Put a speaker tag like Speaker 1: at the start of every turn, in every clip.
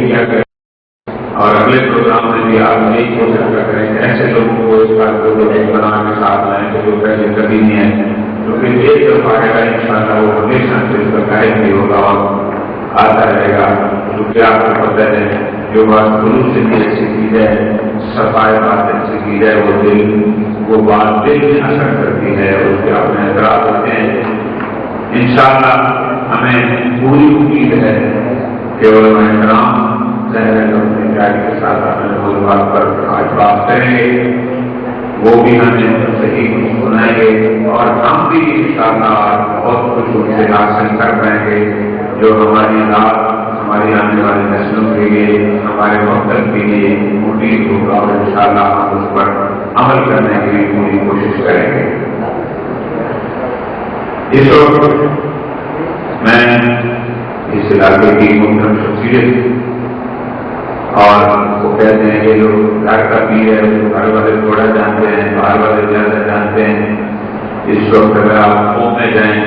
Speaker 1: کیا کریں اور اگلے پروگرام میں بھی آپ یہی کوشش کریں کہ ایسے لوگوں کو اس بات کو بنا کے ساتھ لائیں کہ جو پہلے کبھی نہیں ہے، جو کہ ایک دفعہ آئے گا انشاءاللہ وہ ہمیشہ سے اس کا قائم بھی ہوگا اور آتا رہے گا. کیونکہ آپ کو پتہ ہے جو بات خلوص سے اچھی کی جائے، صفائی باطن سے کی جائے، وہ بات دل میں اثر کرتی ہے، اس کے اپنے اثرات ہوتے ہیں. انشاءاللہ ہمیں پوری امید ہے کہ علماء کرام ظاہر اپنے پیار کے ساتھ ہمیں اس بات پر آج بات کریں گے، وہ بھی ہمیں صحیح سنائیں گے اور ہم بھی انشاءاللہ بہت کچھ ان سے حاصل کر پائیں گے جو ہماری ذات، ہماری آنے والی نسلوں کے لیے، ہمارے مقصد کے لیے مفید ہوگا اور انشاءاللہ ہم اس پر عمل کرنے کی پوری کوشش کریں گے. اس وقت میں اس علاقے کی محترم شخصیت اور وہ کہتے ہیں کہ جو گھر کا پیر ہے اس کو گھر والے تھوڑا جانتے ہیں، باہر والے زیادہ جانتے ہیں. اس وقت اگر آپ قوم میں جائیں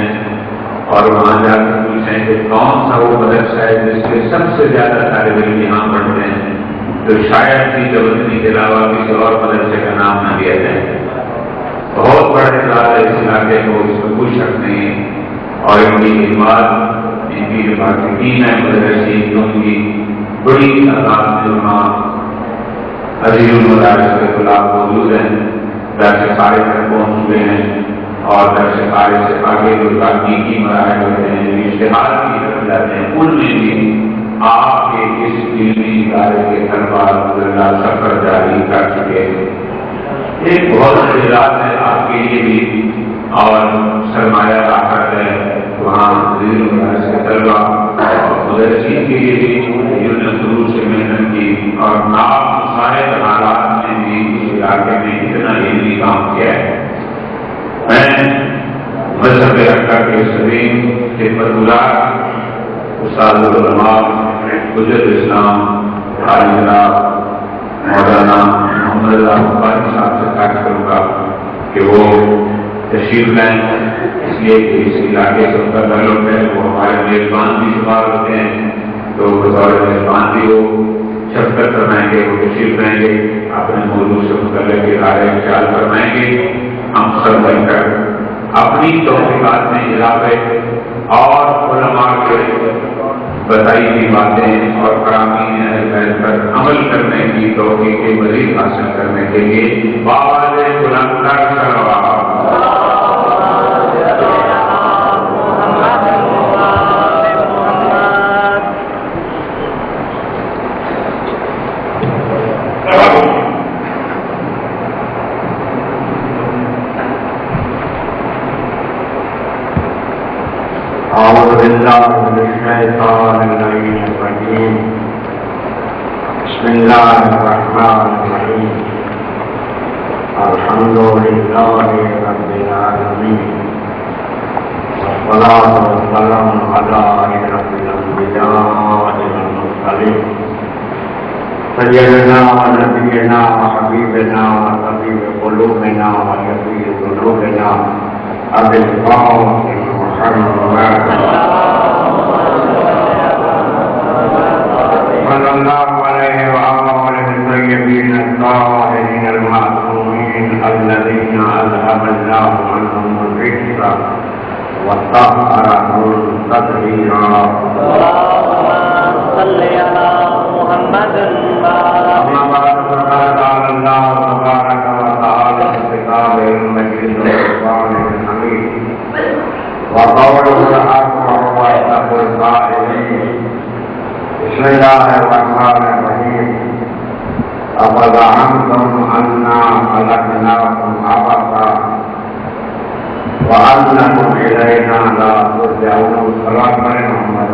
Speaker 1: اور وہاں جا کر پوچھیں کہ کون سا وہ مدرسہ ہے جس کے سب سے زیادہ طالب علم یہاں پڑھتے ہیں، تو شاید کی جبلنی کے علاوہ کسی اور مدرسے کا نام نہ لیا جائے. بہت بڑے اعزاز ہے اس علاقے کو، اس میں کوئی شک نہیں. اور ان کی خدمات، ان کی جو محققین ہیں مدرسین، ان کی بڑی تعداد میں وہاں عزیز المدارس کے خلاف موجود ہیں. درس خارج تک پہنچ چکے ہیں اور درس خارج سے آگے جو تحقیقی مراحل ہوتے ہیں، جو اشتہار کی طرف جاتے ہیں، ان میں بھی آپ کے اس علمی ادارے کے طلباء الحمدللہ سفر جاری کر چکے ہیں. ایک بہت اعزاز ہے آپ کے لیے بھی اور سرمایہ طاقت ہے وہاں عزیز المدارس کے طلباء اور مدرسین کے لیے بھی جنہوں نے شروع سے محنت کی اور نامساعد حالات میں بھی اس علاقے میں اتنا علمی کام کیا ہے. میں مذہب حقہ کے سلیم خدمت گزار استاد العلماء حجت اسلام عالی جناب مولانا محمد اللہ بخاری صاحب سے خواہش کروں گا کہ وہ تشریف لائیں، اس لیے کہ اس علاقے سے ان کا تعلق ہے. وہ ہمارے میزبان بھی شمار ہوتے ہیں، تو بطور میزبان بھی وہ شرکت فرمائیں گے، وہ تشریف لائیں گے، اپنے موضوع سے متعلق ادارے خیال فرمائیں گے. ہم سب مل کر اپنی توفیقات میں اضافے اور علماء کے بتائی ہوئی باتیں اور فرامین اہل بیت پر عمل کرنے کی توفیق مزید حاصل کرنے کے لیے بآواز بلند کر صلوات.
Speaker 2: أعوذ بالله من الشيطان اللعين الرجيم. بسم الله الرحمن الرحيم. الحمد لله رب العالمين والصلاة والسلام على أشرف الأنبياء والمرسلين سيدنا ونبينا وحبيبنا وطبيب قلوبنا وشفيع ذنوبنا أبي القاسم محمد صلى الله عليه وآله الطيبين الطاهرين المعصومين الذين أذهب الله عنهم الرجس وطهرهم تطهيرا. اللهم صل على محمد. أما بعد فقد قال الله تبارك وتعالى في كتابه المجيد والقرآن الحميد وقوله الحق وهو أصدق القائلين. بسم الله الرحمن الرحيم. أفزعمتم أنا خلقناكم عبثا وأنكم إلينا لا ترجعون. صلاة محمد.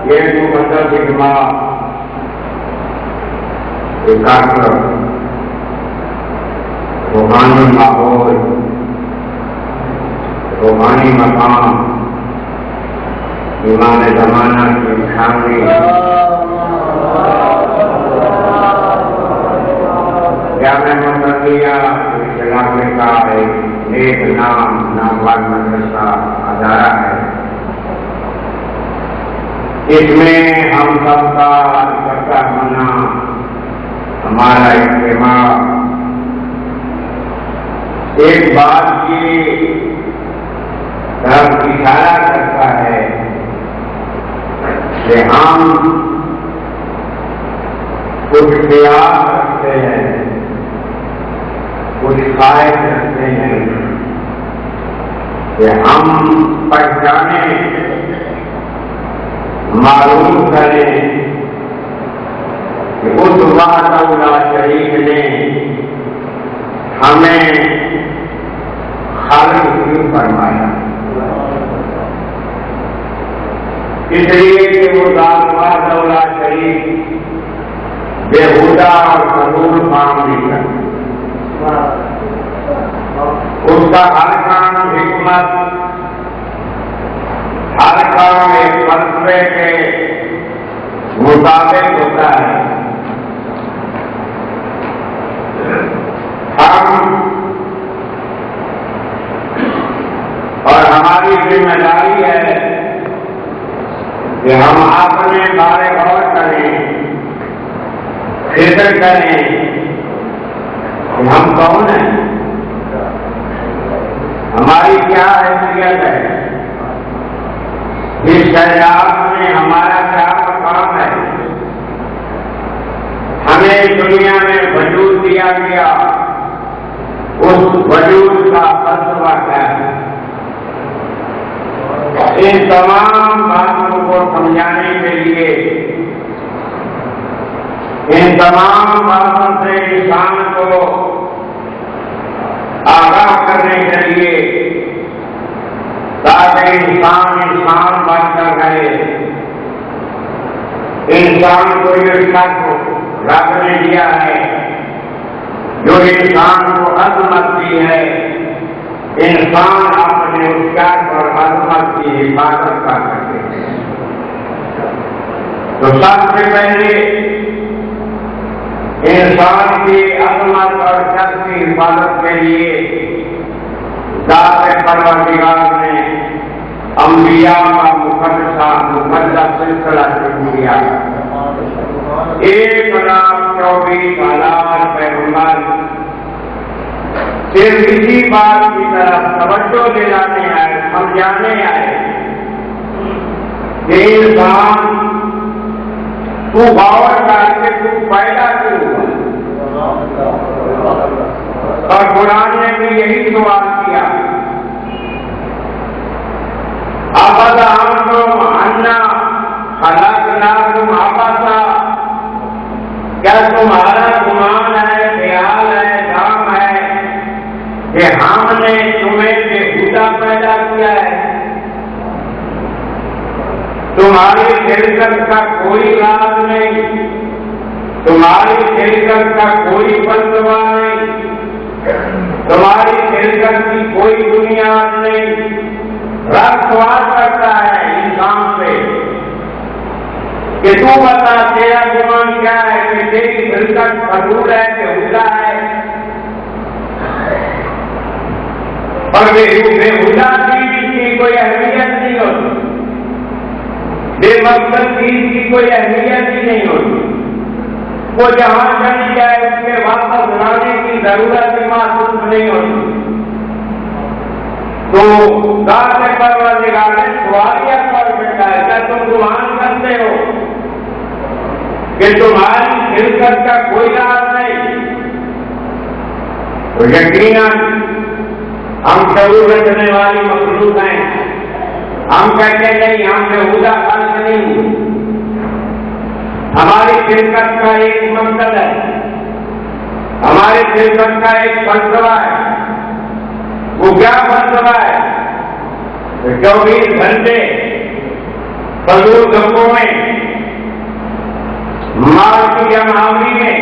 Speaker 2: یہ مقدس اجماع اکاگر روحانی ماحول، روحانی مقام، ایمان زمانہ کی نشانی، جامع مسجدیہ اس علاقے کا ایک ایک نام نامور مدرسہ ادارہ ہے. اس میں ہم سب کا اکٹھا ہونا، ہمارا اجتماع ایک بات کی طرف اشارہ کرتا ہے کہ ہم کچھ خیال رکھتے ہیں، کچھ خواہش رکھتے ہیں کہ ہم پہچانیں، معلوم کریں کہ اس وحدہ لا شریک نے ہمیں خالق کیوں فرمایا. اس لیے کہ وہ ذات وحدہ لا شریک بےہودہ اور فضول کام نہیں کرتا. اس کا ہر کام حکمت، ہر کام ایک فلسفے کے مطابق ہوتا ہے. ہم اور ہماری ذمہ داری ہے کہ ہم اپنے بارے غور کریں، فکر کریں کہ ہم کون ہیں، ہماری کیا حیثیت ہے، اس شریعت میں ہمارا کیا مقام ہے، ہمیں دنیا میں وجود دیا گیا، اس وجود کا فلسفہ کیا ہے. ان تمام باتوں کو سمجھانے کے لیے، ان تمام باتوں سے انسان کو آگاہ کرنے کے لیے، تاکہ انسان بن کر رہے. انسان کو یہ شک رب نے دیا ہے جو انسان کو عظمت دی ہے. انسان اپنے اس شک اور عظمت کی حفاظت کر سکتے ہیں. تو سب سے پہلے انسان کی عظمت اور شک کی حفاظت کے لیے ذات پروردگار نے انبیاء کا مقدس سلسلہ شروع کیا. 1,24,000 پیغمبر صرف اسی بات کی طرف توجہ دلانے آئے، سمجھانے آئے کہ انسان تو غور کر کے تو پیدا کیوں ہوا. اور قرآن نے بھی یہی سوال کیا، أَفَزَعَمْتُمْ أَنَّا خَلَقْنَاكُمْ عَبَثًا، کیا تمہارا گمان ہے، خیال ہے، دام ہے کہ ہم نے تمہیں بےہودہ پیدا کیا ہے؟ تمہاری خلقت کا کوئی راز نہیں، تمہاری خلقت کا کوئی فلسفہ نہیں، تمہاری خلقت کی کوئی بنیاد نہیں. رب سوال کرتا ہے انسان سے کہ تو بتا تیرا گمان کیا ہے، کہ تیری خلقت فضول ہے کہ بےہودہ ہے؟ اور بےہودہ چیز کی کوئی اہمیت نہیں ہوتی، بے مقصد چیز کی کوئی اہمیت ہی نہیں ہوتی. وہ جہاں چلی جائے اس کے واپس لانے کی ضرورت ہی محسوس نہیں ہوتی. تو ذات پروردگار نے سوالیت پر بیٹھا ہے، کیا تم گمان کرتے ہو کہ تمہاری خلقت کا کوئی راز نہیں؟ تو یقیناً ہم شعور رکھنے والی مخلوق ہیں. ہم کہتے نہیں، ہم بےہودہ خلق نہیں. ہماری خلقت کا ایک مقصد ہے، ہماری خلقت کا ایک فلسفہ ہے. وہ کیا فلسفہ ہے؟ 24 گھنٹے فضول گپوں میں، مال کی جمعاوری میں،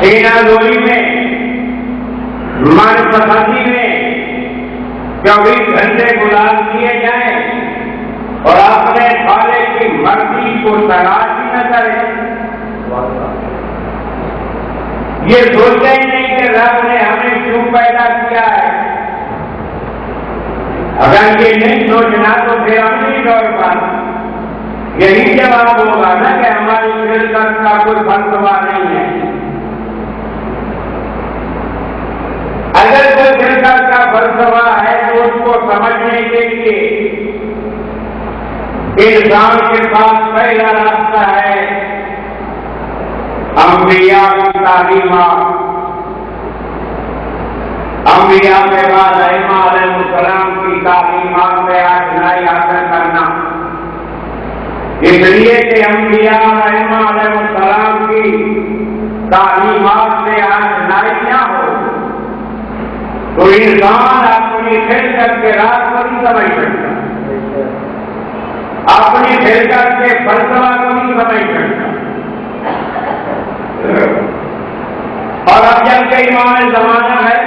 Speaker 2: سینہ زوری میں، من پسندی میں 24 گھنٹے گزار دیے جائیں اور اپنے خالق کی مرضی کو تلاش ہی نہ کریں. یہ سوچتے ہی نہیں کہ رب نے ہمیں کیوں پیدا کیا ہے؟ اگر یہ نہیں سوچنا تو پھر عملی طور پر یہی جواب ہوگا نا کہ ہماری خلقت کا کوئی فلسفہ نہیں ہے۔ اگر کوئی خلقت کا فلسفہ ہے تو اس کو سمجھنے کے لیے انسان کے پاس پہلا راستہ ہے انبیاء کی تعلیمات، انبیاء کے بعد ائمہ علیہ السلام کی تعلیمات میں آشنائی حاصل کرنا، اس لیے کہ انبیاء ائمہ علیہ السلام کی تعلیمات سے آشنائی نہ ہو تو انسان اپنی خلقت کے راز کو نہیں سمجھ سکتا، اپنی خلقت کے فلسفہ کو نہیں سمجھ سکتا۔ اور اب جب کہ امام زمانہ ہے،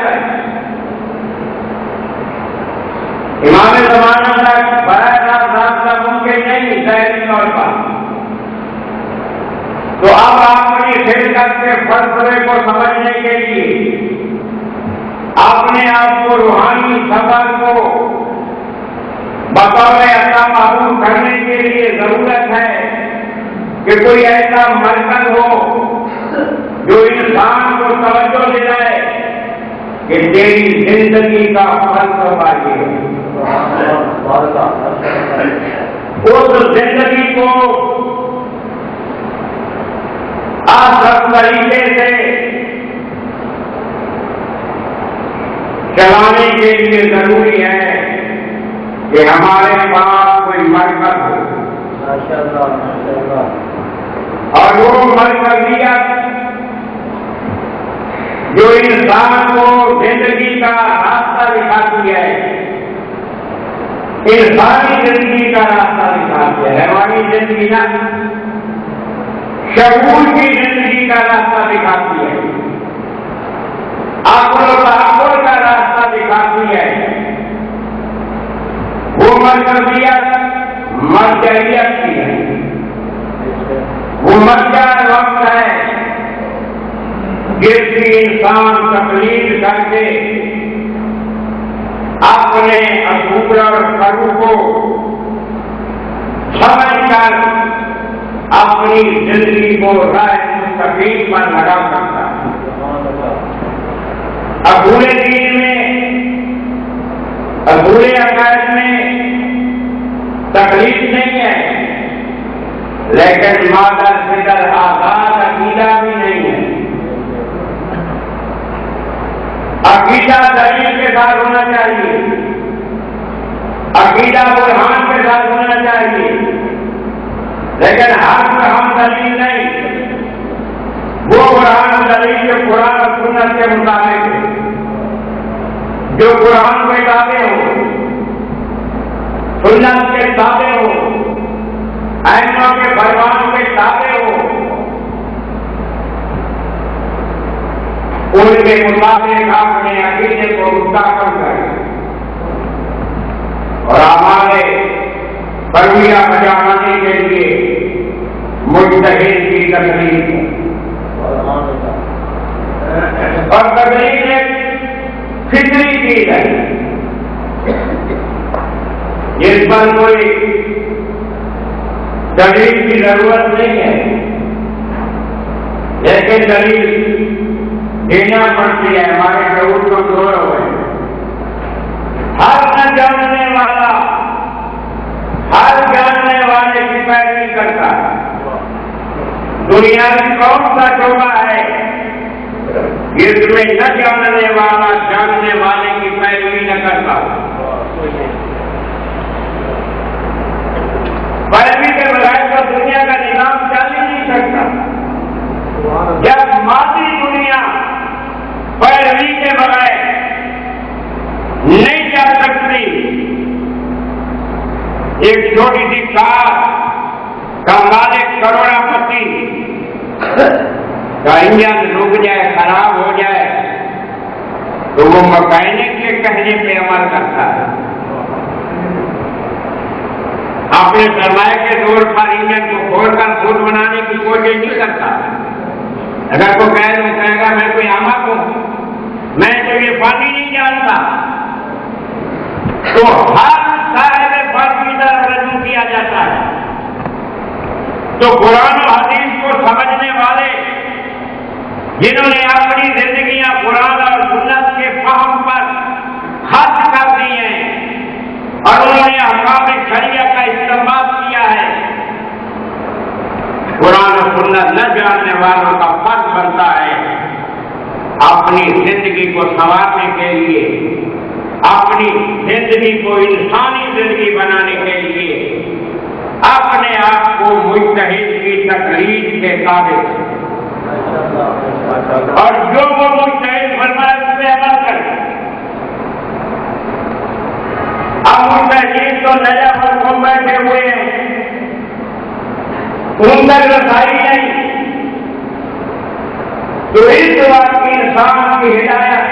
Speaker 2: امام زمانہ تک براہ راستہ ممکن نہیں ظاہری طور پر، تو اب اپنی خلقت کے فلسفے کو سمجھنے کے لیے اپنے آپ کو روحانی سفر کو بطور عطا معلوم کرنے کے لیے ضرورت ہے کہ کوئی ایسا مرکز ہو جو انسان کو توجہ دلائے کہ تیری زندگی کا فلسفہ یہ ہے۔ اس زندگی کو آسان طریقے سے چلانے کے لیے ضروری ہے کہ ہمارے پاس کوئی مرکز ہو، اور وہ مرکزیت جو انسان کو زندگی کا راستہ دکھاتی ہے، انسانی زندگی کا راستہ دکھاتی ہے، ہماری زندگی نہ شعور کی زندگی کا راستہ دکھاتی ہے، عقل و تعقل کا راستہ دکھاتی ہے، وہ مرکزیت مرجعیت کی ہے، وہ مرجع وقت ہے جس کی انسان تقلید کر کے اپنے اصول اور فرو کو سمجھ کر اپنی زندگی کو راہ مستقیم پر لگا سکتا ہے۔ اصول دین میں، اصول عقائد میں تقلید نہیں ہے، لیکن مادر فطر آزاد عقیدہ بھی نہیں ہے۔ عقیدہ دلیل کے ساتھ ہونا چاہیے، عقیدہ برہان کے ساتھ ہونا چاہیے، لیکن ہر برہان دلیل نہیں، وہ برہان دلیل جو قرآن اور سنت کے مطابق ہے، جو قرآن کے تابع ہو، سنت کے تابع ہو، ائمہ کے فرمان کے تابع ہو، ان کے مطابق اپنے عقیدے کو مستحکم کریں اور ہمارے پرویہ بجانے کے لیے مجتہد کی تقریر اور تقریر ایک فطری چیز ہے جس پر کوئی دلیل کی ضرورت نہیں ہے، لیکن دلیل دینا پڑتی ہے، ہمارے شعور کو جوڑ ہوئے۔ ہر نہ جاننے والا ہر جاننے والے کی پیروی کرتا ہے۔ دنیا کی کون سا شعبہ ہے جس میں نہ جاننے والا جاننے والے کی پیروی نہ کرتا؟ پیروی کے بغیر تو دنیا کا نظام چل ہی نہیں سکتا۔ جب مادی دنیا پیروی کے بغیر نہیں چل سکتی، ایک چھوٹی سی کار کا مالک کروڑا پتی کا انجن رک جائے، خراب ہو جائے تو وہ مکینک کے کہنے پہ عمل کرتا ہے، اپنے سرمایہ کے زور پر انجن کو کھول کر خود بنانے کی کوشش نہیں کرتا۔ اگر کوئی کہے گا میں کوئی آمد ہوں میں تو یہ پانی نہیں جانتا، تو ہر صاحب فرض کی طرف رجوع کیا جاتا ہے۔ تو قرآن و حدیث کو سمجھنے والے جنہوں نے اپنی زندگیاں قرآن اور سنت کے فہم پر خرچ کر دی ہیں اور انہوں نے احکام شریعہ کا استعمال کیا ہے، قرآن و سنت نہ جاننے والوں کا فرض بنتا ہے اپنی زندگی کو سنوارنے کے لیے، اپنی زندگی کو انسانی زندگی بنانے کے لیے اپنے آپ کو مجتہد کی تقلید کے تابع اور جو وہ مجتہد فرمائے اس پہ عمل کرے۔ اب مجتہدین تو نیا فرقوں بیٹھے ہوئے ہیں، ان تک رسائی نہیں، تو اس وقت انسان کی ہدایت،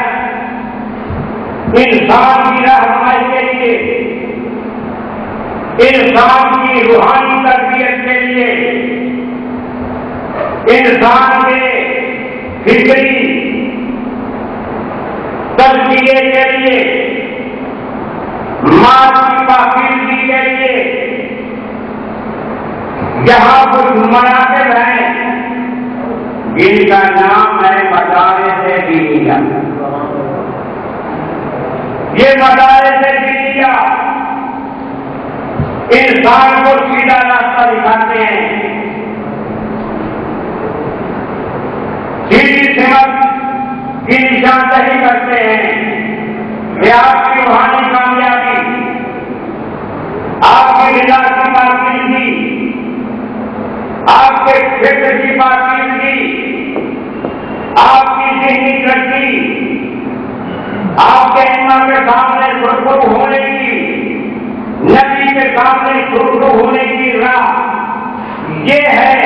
Speaker 2: انسان کی رہنمائی کے لیے، انسان کی روحانی تربیت کے لیے، انسان کے فکری تجزیے کے لیے، مال کی پاکیزگی کے لیے یہاں کچھ مناقب ہیں جن کا نام ہے مدارس دینیہ۔ یہ مدارس دینیہ انسان کو سیدھا راستہ دکھاتے ہیں، سیدھی سمت کی نشاندہی کرتے ہیں کہ آپ کی روحانی کامیابی، آپ کی غذا کی پاکیزگی، آپ کے فکر کی پاکیزگی، آپ کی ذہنی ترقی، آپ کے ائمہ کے سامنے سرخرو ہونے کی، نبی کے سامنے سرخرو ہونے کی راہ یہ ہے۔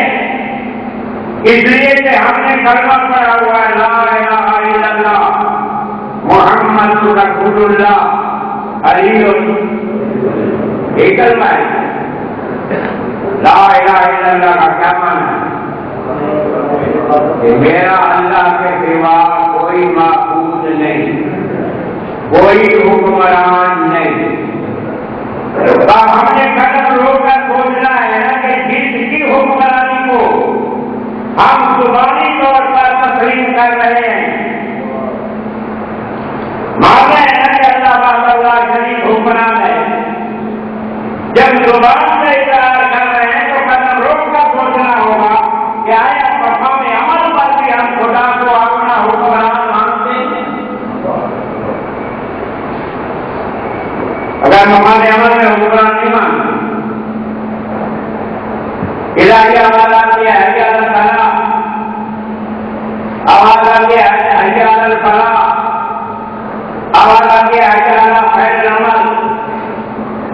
Speaker 2: اس لیے کہ ہم نے کلمہ پڑھا ہوا ہے لا الہ الا اللہ محمد رسول اللہ، علی یہ کلمہ ہے۔ لا الہ الا اللہ کا کیا معنی ہے؟ کہ میرا اللہ کے سوا کوئی معبود نہیں، کوئی حکمران نہیں۔ ہم نے قدم رو کر سوچنا ہے کہ جس کی حکمرانی کو ہم زبانی طور پر تسلیم کر رہے ہیں، مانتے ہیں کہ اللہ شریف حکمران ہے، جب زبان سے اقرار کر رہے ہیں تو قدم روک کر سوچنا ہوگا کہ آیا مقام عمل پر بھی ہم خدا کو اپنا حکمران مانتے ہیں؟ اگر مقام عمل میں حکمران نہیں مانتے، الہی آواز آتی ہے حی علی الفلاح، آواز آتی ہے حی علی الفلاح، آواز آتی ہے حی علی خیر العمل۔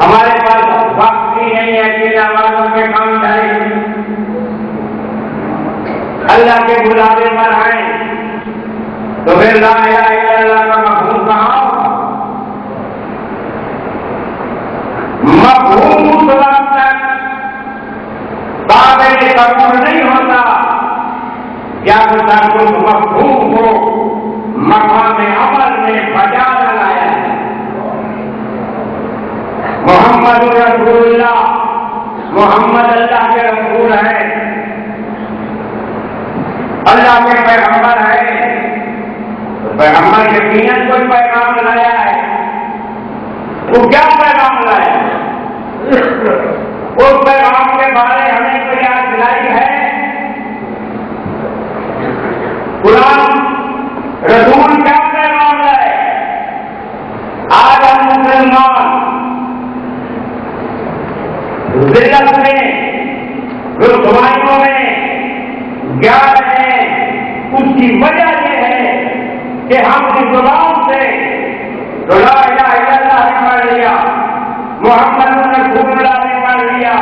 Speaker 2: ہمارے پاس وقت بھی نہیں ہے کہ آوازوں کے کام کریں، اللہ کے بلاوے پر آئیں تو پھر لا الہ الا اللہ کا مفہوم کہاں ہوگا؟ مفہوم اس وقت تک قابل قبول نہیں ہوتا جب تک اس مفہوم کو مقام عمل میں بجا نہ لایا ہے۔ محمد رسول اللہ، محمد اللہ کے رسول ہے، اللہ کے پیغمبر ہے، پیغمبر یقیناً کوئی پیغام لایا ہے۔ وہ کیا پیغام لایا ہے؟ اس پیغام کے بارے ہمیں کوئی یاد دلائی ہے؟ قرآن رسول کیا پیغام لائے؟ آج ہم مسلمان ذلت میں، رسوائیوں میں گیا رہے ہیں، اس کی وجہ یہ ہے کہ ہم کی زبان سے لا الہ الا اللہ نے پڑھ لیا، محمد رسول اللہ نے پڑھ لیا،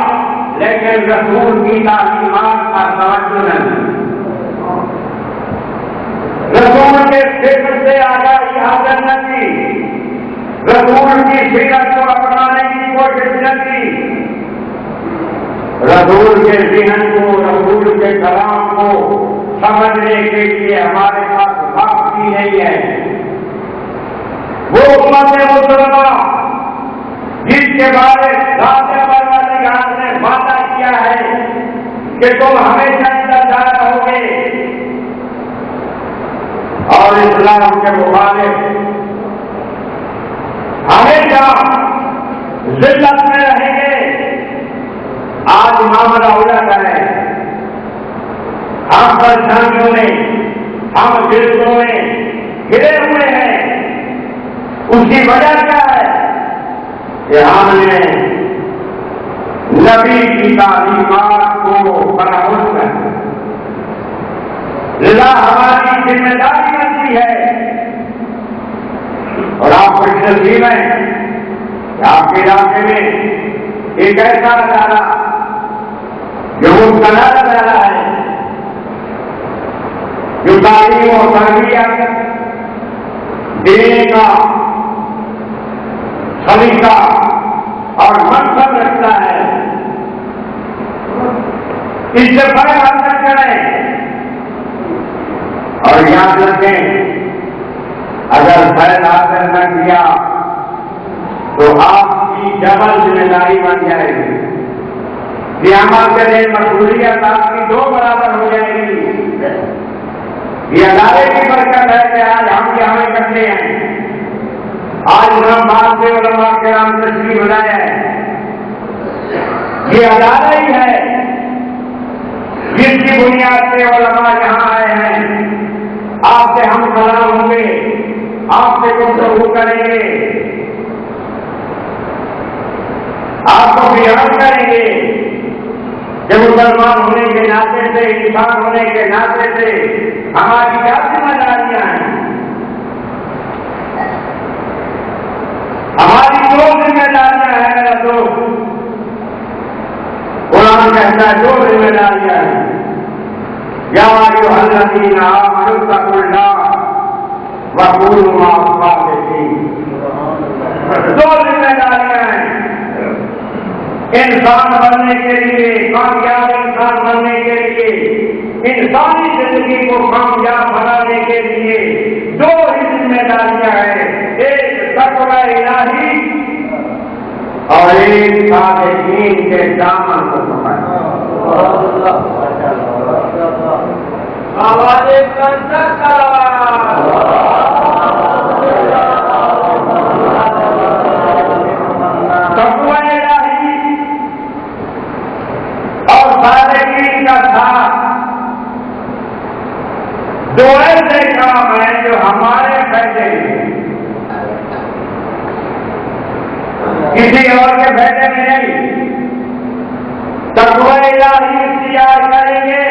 Speaker 2: لیکن رسول کی تعلیمات کا توجہ نہیں، رسول کے فکر سے آگاہی حاصل نہ کی، رسول کی فکر کو اپنانے کی کوشش نہ کی، رسول کے ذہن کو، رسول کے کلام کو سمجھنے کے لیے ہمارے پاس وقت بھی نہیں ہے، وہ امت مسلمہ جس کے بارے پروردگار نے وعدہ کیا ہے کہ تم ہمیشہ انتظار رہو گے اور اسلام کے مخالف ہمیشہ ذلت میں رہیں گے. آج معاملہ الٹ ہے. ہم پریشانیوں میں ہم جلدوں میں گرے ہوئے ہیں. اس کی وجہ کیا ہے کہ ہم نے نبی کی تعلیمات کو فراموش کر دیا. لذا ہماری ذمہ داری بنتی ہے اور آپ خوش نصیب ہیں کہ آپ کے علاقے میں ایک ایسا ادارہ جو مبتلا ادارہ ہے جو تعلیم اور تربیت دینے کا سلیقہ اور مقصد رکھتا ہے. اس سے بڑے حاصل کریں اور یاد رکھیں اگر فیض حاصل نہ کیا تو آپ کی ڈبل ذمہ داری بن جائے گی. قیامت کے دن مسئولیت آپ کی دو برابر ہو جائے گی. یہ ادارے کی برکت ہے کہ آج ہم یہاں اکٹھے ہیں. آج علماء سے علماء کرام تشریف لائے ہیں. یہ ادارہ ہی ہے جس کی بنیاد سے علماء یہاں آئے ہیں. آپ سے ہم سلام ہوں گے, آپ سے گفتگو کریں گے, آپ کو بیان کریں گے کہ مسلمان ہونے کے ناطے سے, انسان ہونے کے ناطے سے ہماری کیا ذمہ داریاں ہیں. ہماری دو ذمہ داریاں ہیں میرا دوست. قرآن کہتا ہے دو ذمہ داریاں ہیں. یا ایھا الذین آمنوا اتقوا اللہ وکونوا مع الصادقین. دو ذمہ داریاں ہیں انسان بننے کے لیے, کامیاب انسان بننے کے لیے, انسانی زندگی کو کامیاب بنانے کے لیے دو ہی ذمہ داریاں ہیں. ایک تقوی الہی اور ایک صادقین کے دامن کو پکڑنا. تقوی الہی اور صادقین کا ساتھ دو ایسے کام ہیں جو ہمارے فائدے میں, کسی اور کے فائدے میں نہیں. تقوی الہی اختیار کریں گے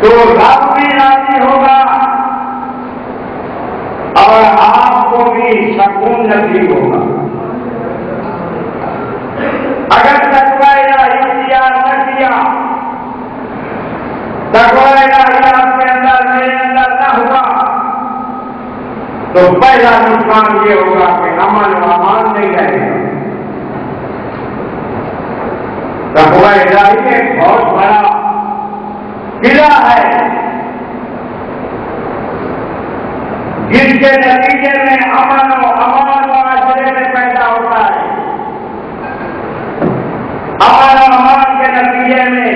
Speaker 2: تو رب بھی راضی ہوگا اور آپ کو بھی سکون نصیب ہوگا. اگر تقوی الہی اختیار نہ کیا, تقوی الہی آپ کے اندر میرے اندر نہ ہوا تو پہلا نقصان یہ ہوگا کہ امن و امان نہیں رہے گا. تقوی الہی ایک بہت بڑا قلعہ ہے جس کے نتیجے میں امن و امان معاشرے میں پیدا ہوتا ہے. امن و امان کے نتیجے میں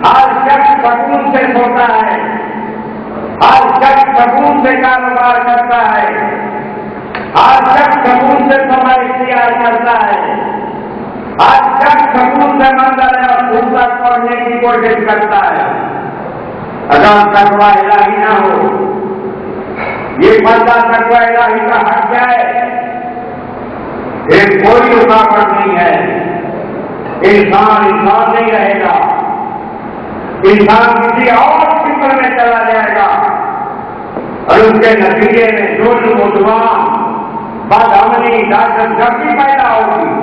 Speaker 2: ہر شخص سکون سے سوتا ہے, ہر شخص سکون سے کاروبار کرتا ہے, ہر شخص سکون سے سمے اختیار کرتا ہے, ہر شخص سکون سے منزل اور خوب تک پہنچنے کی کوشش کرتا ہے. اگر تقوی الہی نہ ہو, یہ بندہ تقوی الہی کا حق جائے, ایک کوئی رکاوٹ نہیں ہے. انسان نہیں رہے گا, انسان کسی اور فکر میں چلا جائے گا اور اس کے نتیجے میں ظلم, عدوان, بدامنی, دہشت گردی پیدا ہوگی.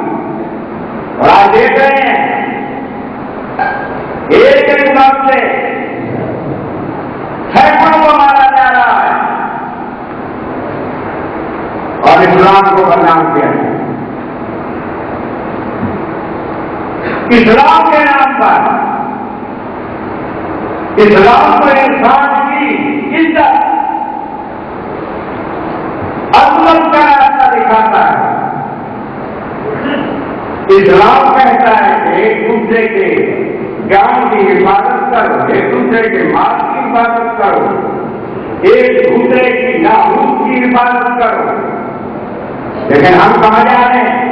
Speaker 2: اور آج دیکھ رہے ہیں ایک بات سے سینکڑوں کو مارا جا رہا ہے اور اسلام کو بدنام کیا ہے. اسلام کے نام پر اسلام کو انسان کی عزت عمل کا راستہ دکھاتا ہے۔ اسلام کہتا ہے کہ ایک دوسرے کے جان کی حفاظت کرو، ایک دوسرے کے مال کی حفاظت کرو، ایک دوسرے کی ناموس کی حفاظت کرو۔ لیکن ہم کہاں جا رہے ہیں؟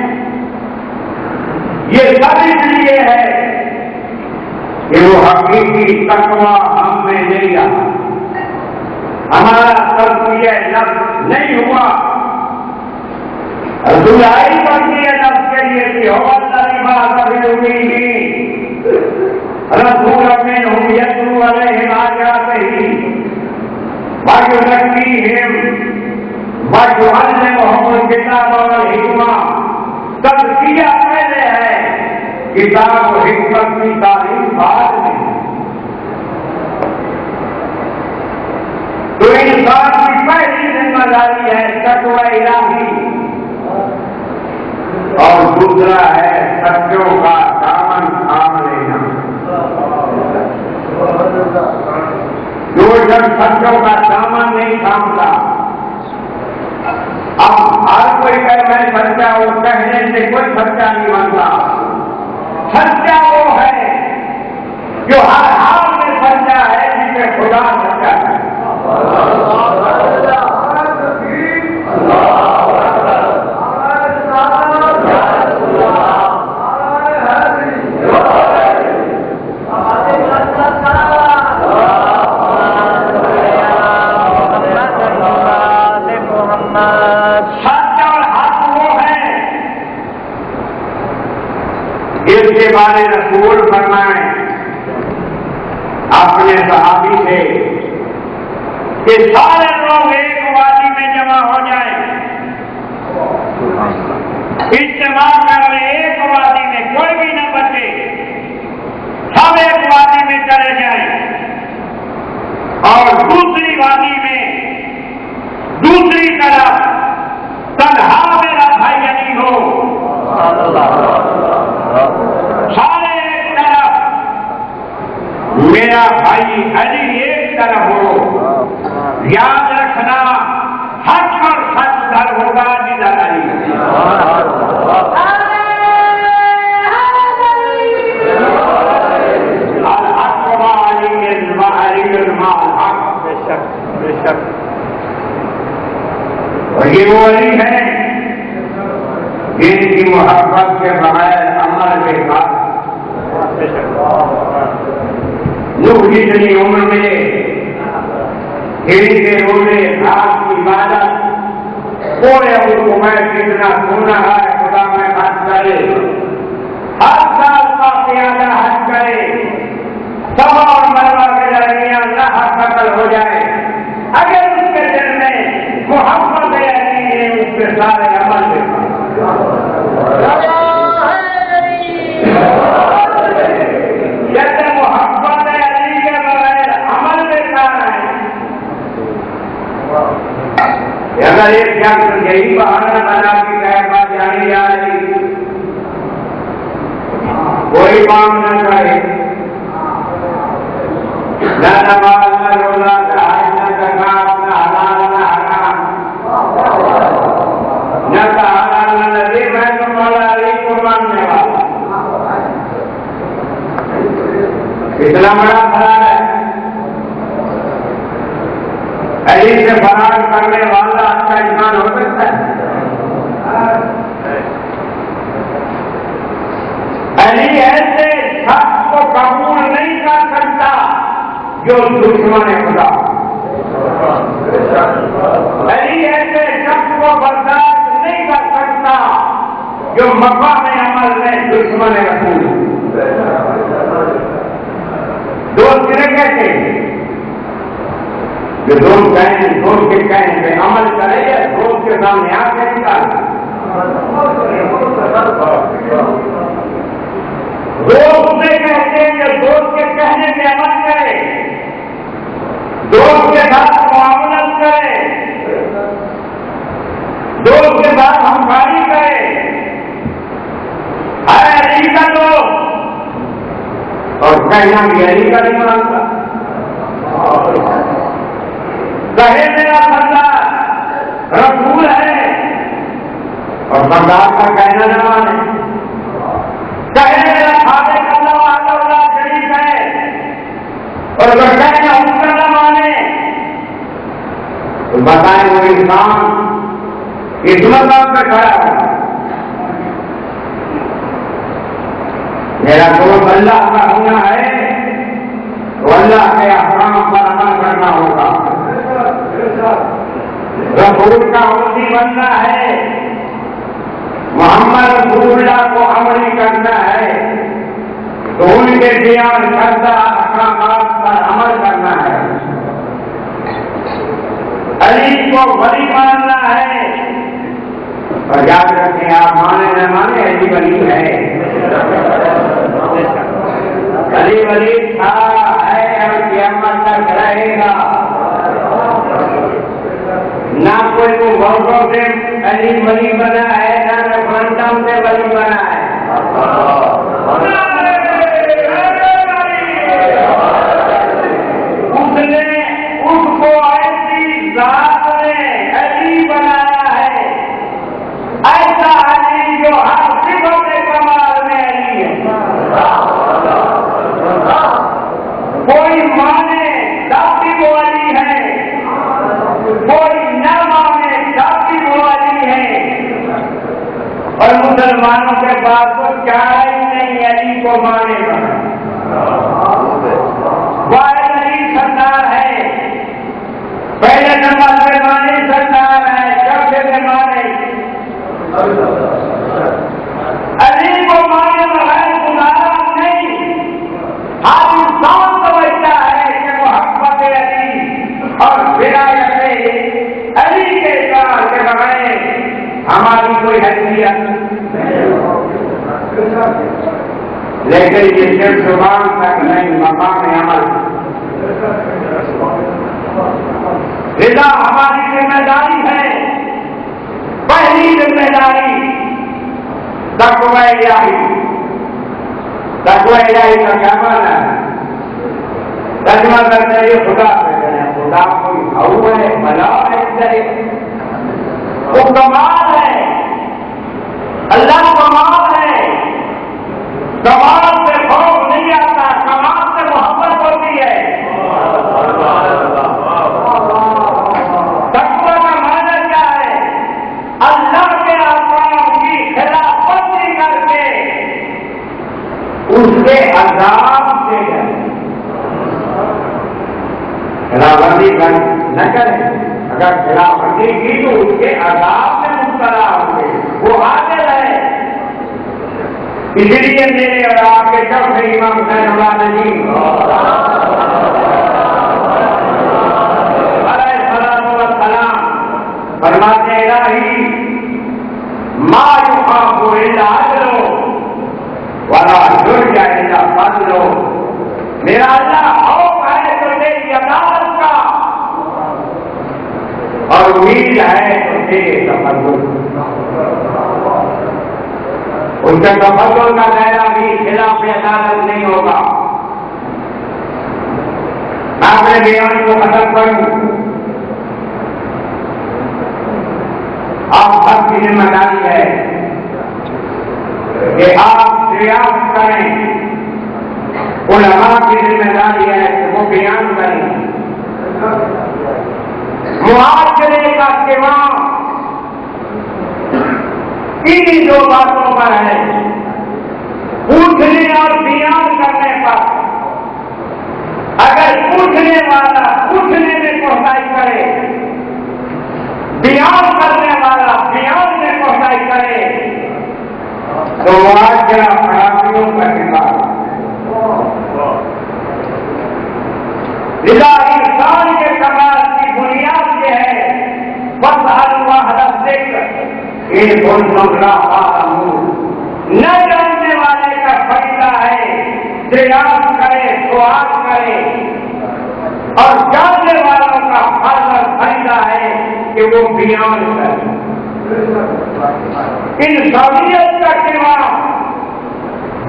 Speaker 2: یہ سب اس لیے ہے کہ وہ حقیقی تقویٰ ہم میں نہیں رہا، ہمارا تزکیہ نفس نہیں ہوا۔ دلائی کرتی ہے نفس کے لیے کہ ہو اللہ بات ابھی رسول اپنے یتلو علیہم آیاتہ ویزکیہم ویعلمہم الکتاب والحکمہ۔ تزکیہ پہلے ہے، کتاب و حکمت کی تعلیم بعد میں۔ تو انسان کی پہلی ذمہ داری ہے تقویٰ الہی، اور دوسرا ہے سچوں کا دامن تھام لینا۔ جو جب سچوں کا دامن نہیں تھامتا، اب ہر کوئی کہ میں سچا ہوں کہنے سے کوئی سچا نہیں بنتا۔ سچا وہ ہے جو ہر حال میں سچا ہے، جسے خدا سچا ہے۔ اس کے بارے رسول فرمائیں اپنے صحابی سے کہ سارے لوگ ایک وادی میں جمع ہو جائیں، اجتماع کر لیں ایک وادی میں، کوئی بھی نہ بچے، سب ایک وادی میں چلے جائیں، اور دوسری وادی میں دوسری طرف تنہا میرا بھائی علی ہو، سارے ایک طرف، میرا بھائی علی ایک طرف ہو۔ یاد رکھنا حق اور سچ در ہوگا جدھر علی۔ الحق و علی الحق، بے شک بے شک۔ اور یہ وہ علی ہے جن کی محبت کے بغیر عمل کے ساتھ نوح جتنی عمر میں کھیڑی کے روزے رات کی عبادت، پورے عمر کو میں کتنا سونا ہے خدا میں حج کرے، ہر سال کا پیادہ حج کرے، صفا اور مروہ کے درمیان نہ قتل ہو جائے، اگر اس کے دل میں محبت علی ہے اس کے سارے عمل کے جیسے محبت علی کے بغیر عمل بیکار ہے۔ اگر ایک شخص یہی بہانہ بنا کے کہے بات جانی جا رہی، کوئی کام نہ کرے، نہ نماز نہ روزہ نہ حج نہ زکات نہ حلال نہ حرام نہ طہارت نہ نبی، میں تو مولا علی کو ماننے والا۔ اتنا بڑا فرار ہے، علی سے فرار کرنے والا اچھا انسان ہو سکتا ہے؟ علی ایسے شخص کو قبول نہیں کر سکتا جو دشمن خدا، علی ایسے شخص کو برداشت نہیں کر سکتا جو مقام عمل میں دشمن رسول۔ دوست کہنے کہتے ہیں جو دوست کہیں دوست کے کہیں پہ عمل کرے یا دوست کے سامنے آ کے نکال، دوست سے کہتے ہیں کہ دوست کے کہنے پہ عمل کرے، دوست کے ساتھ معاملت کرے، دوست کے ساتھ ہمکاری کرے، ہر علی کا دوست، اور کہنا بھی علی کا نہیں مانتا، کہے میرا بندہ رسول ہے اور برداشت کا کہنا نہ مانے، کہنے میرا خالق اللہ وحدہ لا شریک ہے، اور اگر کہنا اس کا نہ مانے تو بتائیں وہ انسان اس مقام پہ کھڑا ہے. میرا دوست اللہ کا ہونا ہے تو اللہ کے احکام پر عمل کرنا ہوگا. رسول کا امتی بننا ہے، محمد رسول اللہ کو عملی کرنا ہے تو ان کے بیان کردہ احکامات پر عمل کرنا ہے. علی کو ولی ماننا ہے، اور یاد رکھیں آپ مانے نہ مانے علی ولی ہے. علی ولی تھا ہے اور قیامت تک رہے گا. نہ کوئی کو بہتوں سے علی ولی بنا ہے، نہ ریفرنڈم سے ولی بنا ہے. اس نے اس کو ایسی ذات نے علی بنایا ہے، ایسا علی جو ہر صفت کمال میں علی ہے. کوئی مانے تب بھی وہ علی ہے، کوئی نہ مانے تب بھی وہ علی ہے. اور مسلمانوں کے پاس تو چاہے ہی نہیں علی کو مانے گا. واحد علی سردار ہے، پہلے نمبر پہ مانے سردار ہے، چوتھے پہ مانے علی کو مانے بغیر گزارا نہیں. ہر انسان سمجھتا ہے کہ محبت علی اور ولایت علی کے اقرار کے بغیر ہماری کوئی حیثیت لیکن یہ صرف زبان تک نہیں، مقام عمل. لذا ہماری ذمہ داری ہے، پہلی ذمہ داری تقوی الہی. تقوی الہی کا کیا مانا ہے؟ ترجمہ کرتے ہیں یہ خدا سے کریں. خدا کوئی بھاؤ ہے، بلا ہے، وہ کمال ہے. اللہ کمال ہے. کمال سے خوف نہیں آتا، کمال سے محبت ہوتی ہے. تقوی کا معنی کیا ہے؟ اللہ کے احکام کی خلاف ورزی کر کے اس کے عذاب سے خلاف ورزی نہ کریں. اگر خلاف ورزی کی تو اس کے عذاب میں مبتلا ہوں گے. وہ حاضر ہے. اس لیے میرے اور آپ کے سب سے امام حسین اللہ نجیم علیہ الصلوۃ والسلام فرماتے ہیں الہی ما یخاف الا عدلہ ولا یرجى الا فضلہ. میرا اللہ خوف ہے تو تیری عدالت کا، اور امید ہے تو تیرے تفضل. ان کے تفضل کا دائرہ بھی خلاف عدالت نہیں ہوگا. میں اپنے بیان کو ختم کروں. آپ سب کی ذمہ داری ہے کہ آپ ریاض کریں. علماء کی ذمہ داری ہے کہ وہ بیان کریں. معاشرے کا قیام انہی دو باتوں پر ہے، پوچھنے اور بیان کرنے پر. اگر پوچھنے والا پوچھنے میں کوتاہی کرے، بیان کرنے والا بیان میں کوتاہی کرے تو معاشرہ خرابیوں کا شکار. لذا انسان کے کمال کی بنیاد یہ ہے بس الوحدت ذکر نہ جاننے والے کا فائدہ ہے دریافت کرے، سوال کرے، اور جاننے والوں کا فرض اور فائدہ ہے کہ وہ بیان کرے. انسانیت کا قیام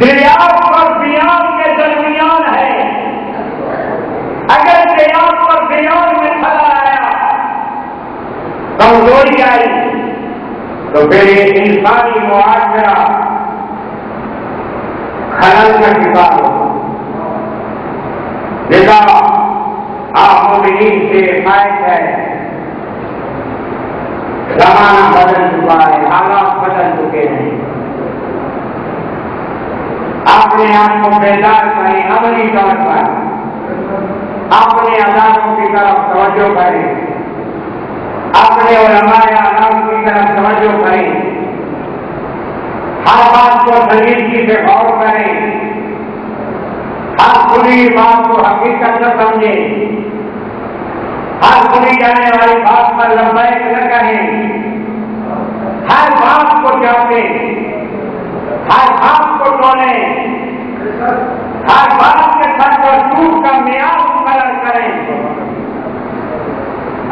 Speaker 2: دریافت اور بیان کے درمیان ہے. اگر دریافت اور بیان میں خلل آیا، کمزوری آئی، تو پھر یہ انسانی معاشرہ خلل کا شکار ہوگا. لذا آپ مومنین سے خواہش ہے، زمانہ بدل چکا ہے، حالات بدل چکے ہیں، اپنے آپ کو بیدار کریں، عملی طور پر اپنے اداروں کی طرف توجہ کریں، اپنے علماء اعلام کی طرف توجہ کریں، ہر بات کو سنجیدگی سے غور کریں، ہر سنی بات کو حقیقت نہ سمجھیں، ہر سنی جانے والی بات پر لبیک نہ کہیں، ہر بات کو جانیں، ہر بات کو سنیں، ہر بات کے ساتھ رسول کا معیار مقرر کریں.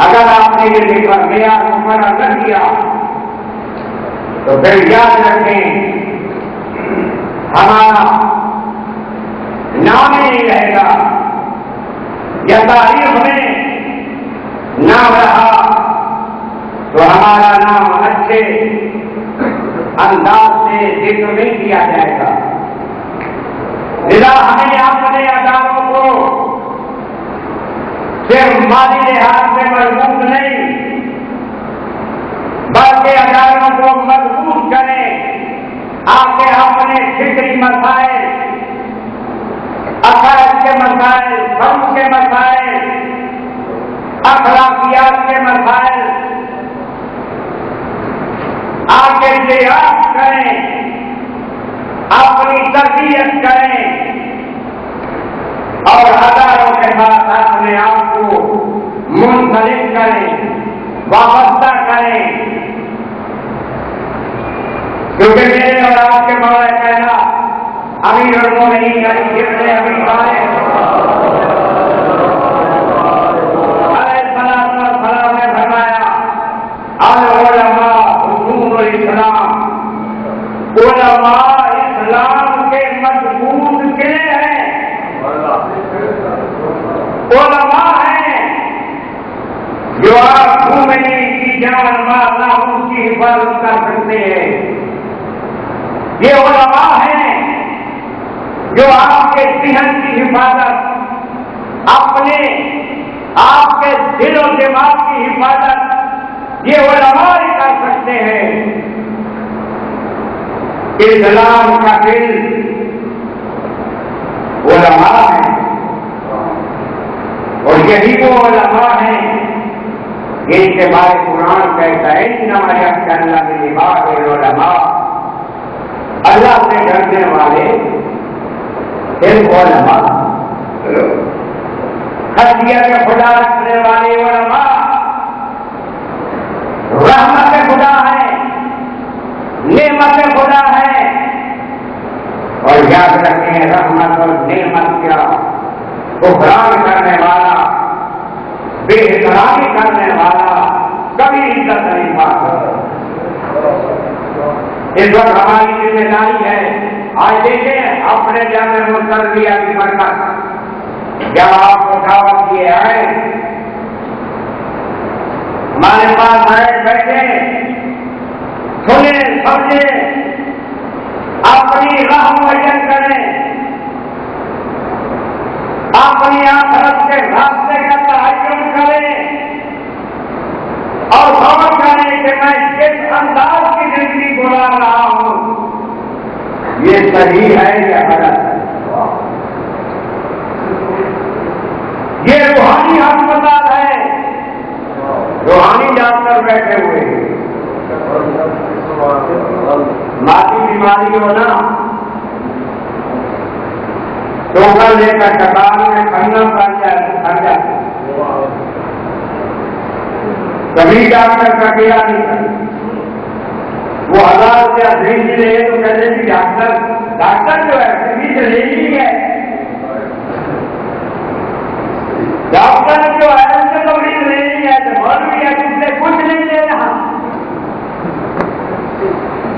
Speaker 2: اگر آپ نے یہ معیار مقرر نہ کیا تو پھر یاد رکھیں ہمارا نام نہیں رہے گا، یا تاریخ میں نام رہا تو ہمارا نام اچھے انداز سے ذکر نہیں کیا جائے گا. لذا ہمیں اپنے اداروں کو صرف مالی لحاظ سے مضبوط نہیں بلکہ اداروں کو مضبوط کریں. آپ کے اپنے فکری مسائل، عقائد کے مسائل، قوم کے مسائل، اخلاقیات کے مسائل آپ کے لحاظ کریں، اپنی تربیت کریں اور اداروں کے ساتھ اپنے آپ کو منسلک کریں، وابستہ کریں. کیونکہ میرے اور آپ کے مولا کہنا امیر المومنین علی ابن ابی طالب علیہ الصلوۃ والسلام نے فرمایا العلماء حصون الاسلام، علماء اسلام کے مضبوط قلعے ہیں، علماء ہیں جو آپ مومنین کی جان مال ناموس کی حفاظت کر سکتے ہیں. یہ علماء ہیں جو آپ کے ذہن کی حفاظت، اپنے آپ کے دل و دماغ کی حفاظت یہ علماء ہی کر سکتے ہیں. اسلام کا دل علماء ہیں اور یہی وہ علماء ہیں جن کے بارے قرآن کہتا ہے انما یخشی اللہ من عبادہ العلماء، اللہ سے ڈرنے والے صرف علماء، خشیت خدا رکھنے والے علماء رحمت خدا ہے، نعمت خدا ہے. اور یاد رکھیں رحمت اور نعمت کیا کفران کرنے والا، بے احترامی کرنے والا کبھی عزت نہیں پاتا. اس وقت ہماری ذمہ داری ہے، آج دیکھیں اپنے جامع مستربیہ کی برکت جب آپ کو دعوت کیے آئے، ہمارے پاس آئے بیٹھے، سنیں سمجھیں، اپنی راہ معین کریں، اپنی آخرت کے راستے کا تعین کریں اور غور کریں کہ میں کس انداز کی زندگی گزار رہا ہوں، یہ صحیح ہے یا غلط ہے. یہ روحانی ہسپتال ہے، روحانی ڈاکٹر بیٹھے ہوئے ہیں. مالی بیماری ہو نا ٹوکر لے کر کتار میں کھڑنا پڑ جائے، کبھی ڈاکٹر کا کیا نہیں کرتا. وہ 1000 روپیہ فیس لے تو کہتے کہ ڈاکٹر جو ہے فیس لے لی ہے، ڈاکٹر جو ہے ان سے تو فیس لے لی ہے، تو مولوی ہے اس سے کچھ نہیں لے رہا.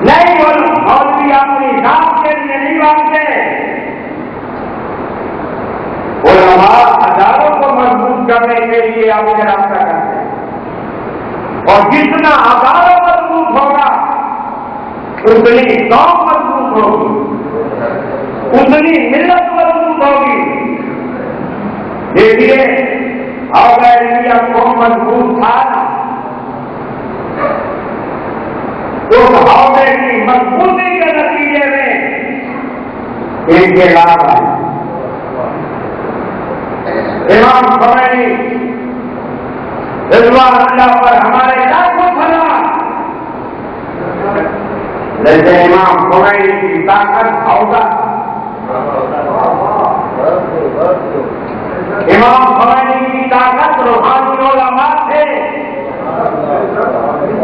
Speaker 2: نہیں مولوی اپنی ذات کے لیے نہیں مانگتے. علماء ہزاروں کو مضبوط کرنے کے لیے آپ کے رابطہ کرتے ہیں، اور جتنا ہزاروں مضبوط ہوگا اتنی قوم مضبوط ہوگی، اتنی ملت مضبوط ہوگی۔ دیکھیے آزادی قوم مضبوط تھا نا، اس عہدے کی مضبوطی کے نتیجے میں انقلاب آئے۔ امام خمینی رضوان اللہ پر ہمارے لاکھوں سلام، جیسے امام خمینی کی طاقت عہدہ، امام خمینی کی طاقت روحانی علماء تھے،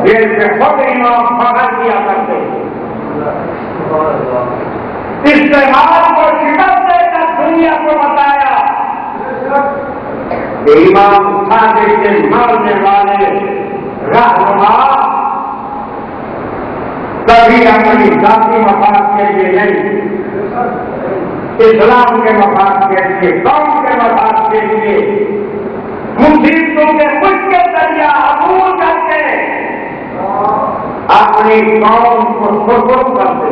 Speaker 2: جن سے خود امام فخر کیا کرتے، استعمال کو شکست دے کر دنیا کو بتایا کہ امام صادق کے ماننے والے رہنما کبھی اپنی ذاتی مفاد کے لیے نہیں، اسلام کے مفاد کے لیے، قوم کے مفاد کے لیے مصیبتوں کے مشکل ذریعہ عبور کر کے اپنی قوم کو سرخرو کرتے،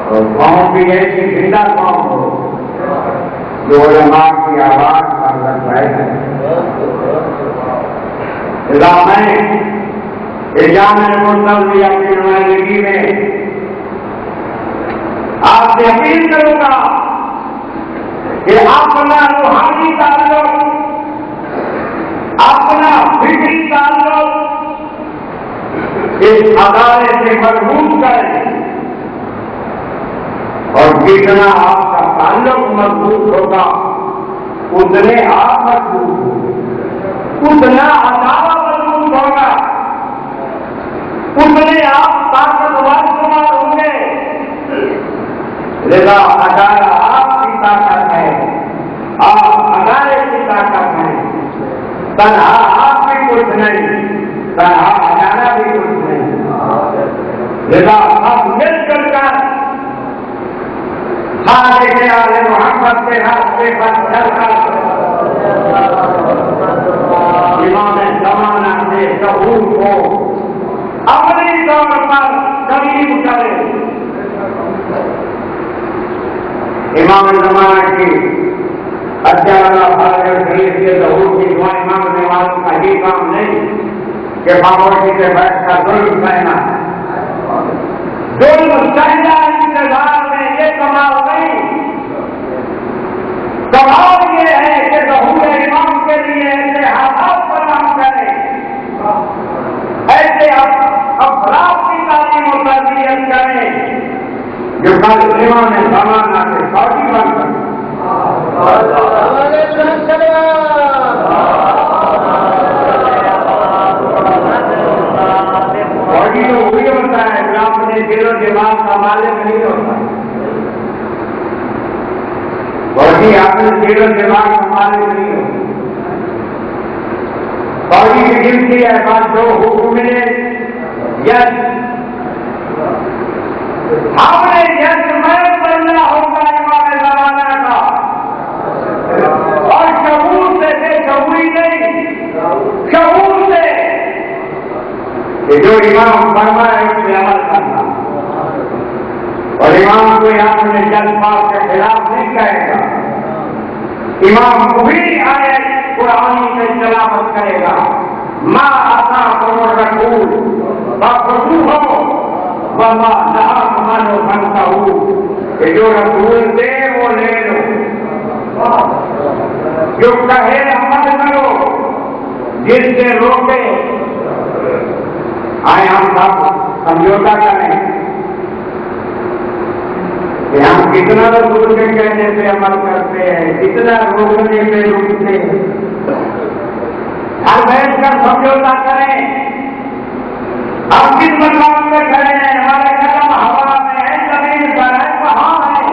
Speaker 2: اور قوم بھی ایسی زندہ قوم ہو جو علماء کی آواز پر لگ رہے ہیں۔ میں جامع مرتضی اپنی نمائندگی میں آپ سے اپیل کروں گا کہ اپنا روحانی تعلق، اپنا فکری تعلق اس ادارے سے مضبوط کریں، اور جتنا آپ کا تعلق مضبوط ہوگا اتنے آپ مضبوط ہوں گے، اتنا ادارہ مضبوط ہوگا، اتنے آپ طاقتور شمار ہوں گے۔ لذا ادارہ آپ کی طاقت ہے، آپ ادارے کی طاقت ہے، تنہا آپ بھی کچھ نہیں، تنہا ادارہ بھی کچھ نہیں۔ لذا ہم مل کر خالق آل محمد کے راستے پر چل کر امام زمانہ سے ظہور کو اپنی طور پر قریب کرے۔ امام زمانہ کی شریف کے ظہور کی دعائیں مانگنے والوں کا یہ کام نہیں کہ خاموشی سے بیٹھ کر ظلم کرنا، ظلم سہنا انتظار میں یہ کمال نہیں، کمال یہ ہے کہ ظہور امام کے لیے ایسے حالات فراہم کریں، ایسے افراد کی تعلیم و تربیت کریں جو کل امام زمانہ کے ساتھی بن سکیں۔ اور یہ تو وہی ہوتا ہے جو اپنے دل و دماغ کا مالک نہیں ہوتا، فوجی اپنے دل و دماغ کا مالک نہیں ہوتا۔ فوجی کی گنتی ہے بات جو حکم ملے یس، ہم نے یس میں بننا ہوگا امام زمانہ کا، اور شعور سے بے شعوری نہیں، شعور سے کہ جو امام فرمائے اس پہ عمل کرنا، اور امام کو اپنے جذبات کے خلاف نہیں کہے گا، امام کو بھی آئے قرآنی سے تلاوت کرے گا، ماں آتاکم الرسول فخذوہ وما نہاکم عنہ فانتہوا، کہ جو رسول دے وہ لے لو، جو کہے عمل کرو، جس سے روکے آئے ہم سب سمجھوتا کریں کہ ہم کتنا رسول کے کہنے پہ عمل کرتے ہیں، کتنا روکنے پہ روکتے ہیں۔ ہم بیٹھ کر سمجھوتا کریں ہم کس مقام پہ کھڑے ہیں، ہمارے قدم ہوا میں ہے، زمین پر ہے، کہاں ہے،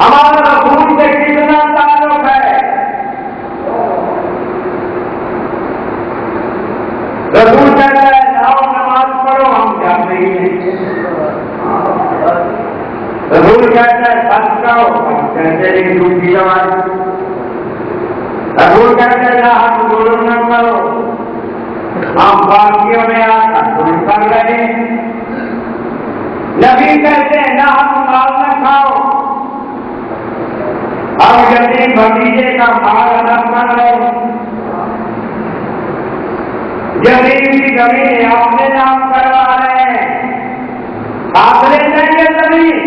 Speaker 2: ہمارا رسول سے کتنا تعلق ہے۔ رسول کہتا ہے جاؤ نماز پڑھو، ہم جاتے ہی نہیں۔ رسول کہتا ہے سچ کہو، ہم کہتے نہیں جھوٹی زبان۔ رسول کہتا ہے ہم ظلم نہ کرو، ہم باقیوں میں آتا تم کر رہے ہیں. نبی کہتے ہیں نہ ہم مال نہ کھاؤ، ہم یتیم بھتیجے کا مال نہ کر رہے، یتیم کی زمین اپنے نام کروا رہے ہیں. ہاتھ لے جائیں گے زمین،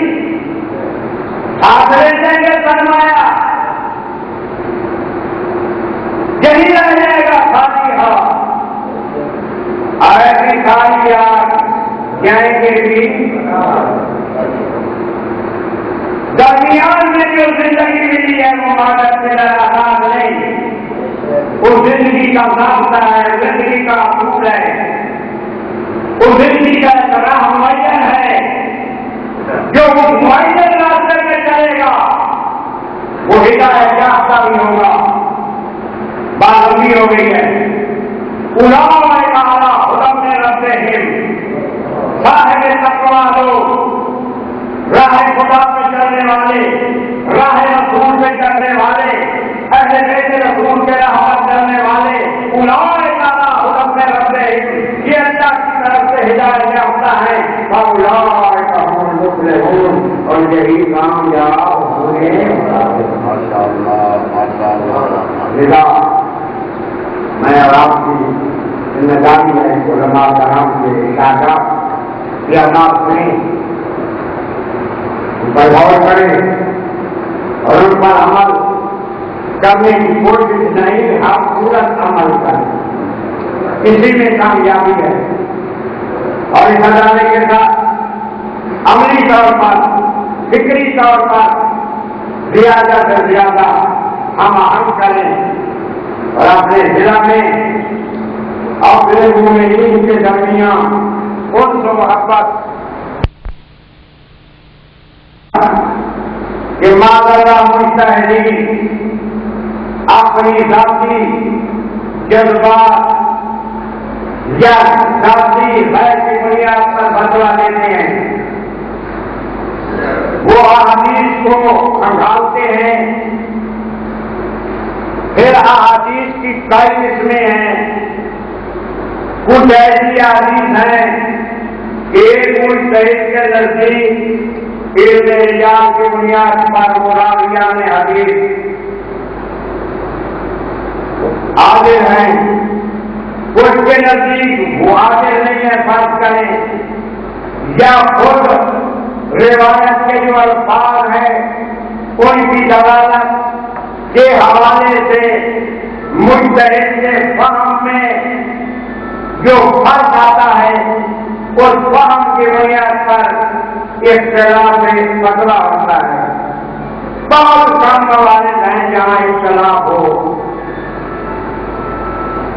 Speaker 2: ہاتھ لے جائیں گے سرمایہ، یہی رہ جائے گا خالی ہاتھ. ایسی خالی ہاتھ جائیں گے بھی درمیان میں جو زندگی ملی ہے وہ مادت سے آزاد نہیں، اس زندگی کا ضابطہ ہے، زندگی کا اصول ہے، اس زندگی کا ایک راہ معین ہے. جو اس معین راستے میں چلے گا وہ ہدایت یافتہ بھی ہوگا. بات بھی ہو گئی ہے اولئک علی ھدی من ربہم، صاحب تقویٰ لوگ، راہ خدا پہ چلنے والے، راہ رسول پہ چلنے والے، اہل بیت رسول کے راہ پر چلنے والے، اولئک علی ھدی من ربہم، یہ اللہ کی طرف سے ہدایت یافتہ ہے. فاولئک ھم المفلحون، اور یہی کامیاب ہوئے. لذا میں اور آپ کی ذمہ داری ہے علماء کرام کے اشارات یا نام سنیں، ان پر غور کریں اور ان پر عمل کرنے کی کوشش نہیں، آپ صورت عمل کریں، اسی میں کامیابی ہے. اور اس ادارے کے ساتھ عملی طور پر، فکری طور پر زیادہ سے زیادہ ہم آہنگ کریں اور اپنے ضلع میں اپنے مومنین کے درمیان ان سے محبت کہ ماذا مجتہدین اپنی ذاتی جذبات یا ذاتی خیر کی بنیاد پر بدلا لیتے ہیں، وہ احادیث کو کھنگالتے ہیں. پھر احادیث کی کئی قسمیں ہیں. کچھ ایسی احادیث ہیں کہ ایک مجتہد کے نزدیک علم رجال کی بنیاد پر مراویہ میں حدیث عادل ہیں، کچھ کے نزدیک وہ عادل نہیں ہے. فرض کریں یا خود روایت کے جو الفاظ ہیں ان کی دلالت کے حوالے سے مجتہد کے فہم میں جو فرق آتا ہے اس فہم کی بنیاد پر اختلاف بدلا ہوتا ہے. بہت کم موارد ہیں جہاں اختلاف ہو.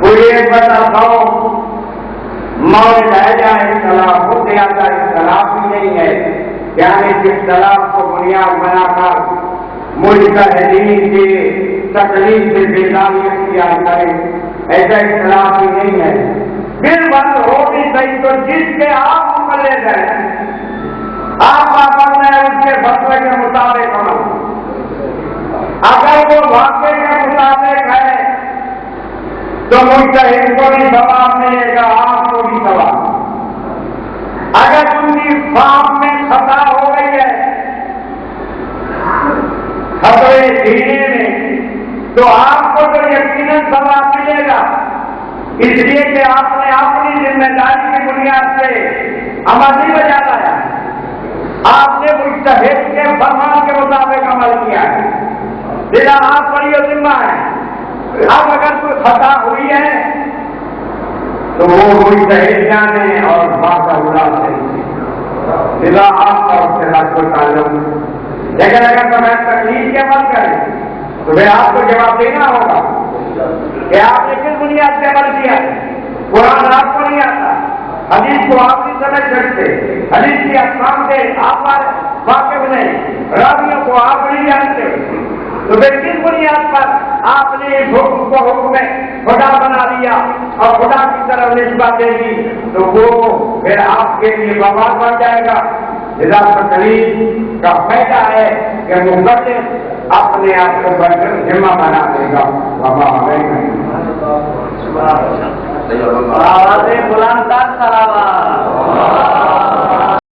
Speaker 2: کوئی ایک بتا سو مورد ہے جہاں اختلاف ہو، زیادہ اختلاف بھی نہیں ہے. یعنی اس اختلاف کو بنیاد بنا کر مجتہدین کی تکلیف سے بیداری اختیار کریں، ایسا اختلاف بھی نہیں ہے. پھر بند ہو بھی صحیح تو جس کے آپ مقلد ہیں، آپ کا کرنا ہے اس کے فتوے کے مطابق عمل. اگر وہ واقعے کے مطابق ہے تو مجتہد کو بھی ثواب ملے گا، آپ کو بھی ثواب. اگر ان کی فام میں خطا ہو گئی ہے خطرے سینے میں تو آپ کو تو یقیناً ثواب ملے گا، اس لیے کہ آپ نے اپنی ذمہ داری کی بنیاد سے عمل نہیں بجا لایا، آپ نے مجتہد کے فرمان کے مطابق عمل کیا ہے، لذا آپ پر یہ ذمہ ہے. اب اگر کوئی خطا ہوئی ہے تو وہ مجتہد جانے اور بات اللہ سے لذا آپ کا اس کے ساتھ کوئی تعلق نہیں. لیکن اگر میں تکلیف کے عمل کریں تو پھر آپ کو جواب دینا ہوگا کہ آپ نے کس بنیاد سے عمل کیا. قرآن آپ کو نہیں آتا، حدیث کو آپ نہیں سمجھ سکتے، حدیث کی اقسام سے آپ واقف نہیں، راویوں کو آپ نہیں جانتے، تو پھر کس بنیاد پر آپ نے اس حکم کو حکم خدا بنا لیا اور خدا کی طرف نسبت دے دی تو وہ پھر آپ کے لیے وبال بن جائے گا. لذا تکلیف کا فائدہ ہے کہ مقدس اپنے آپ کو بڑھ کر ذمہ بنا دے گا. وبا
Speaker 3: آوازیں بلند تر سر آواز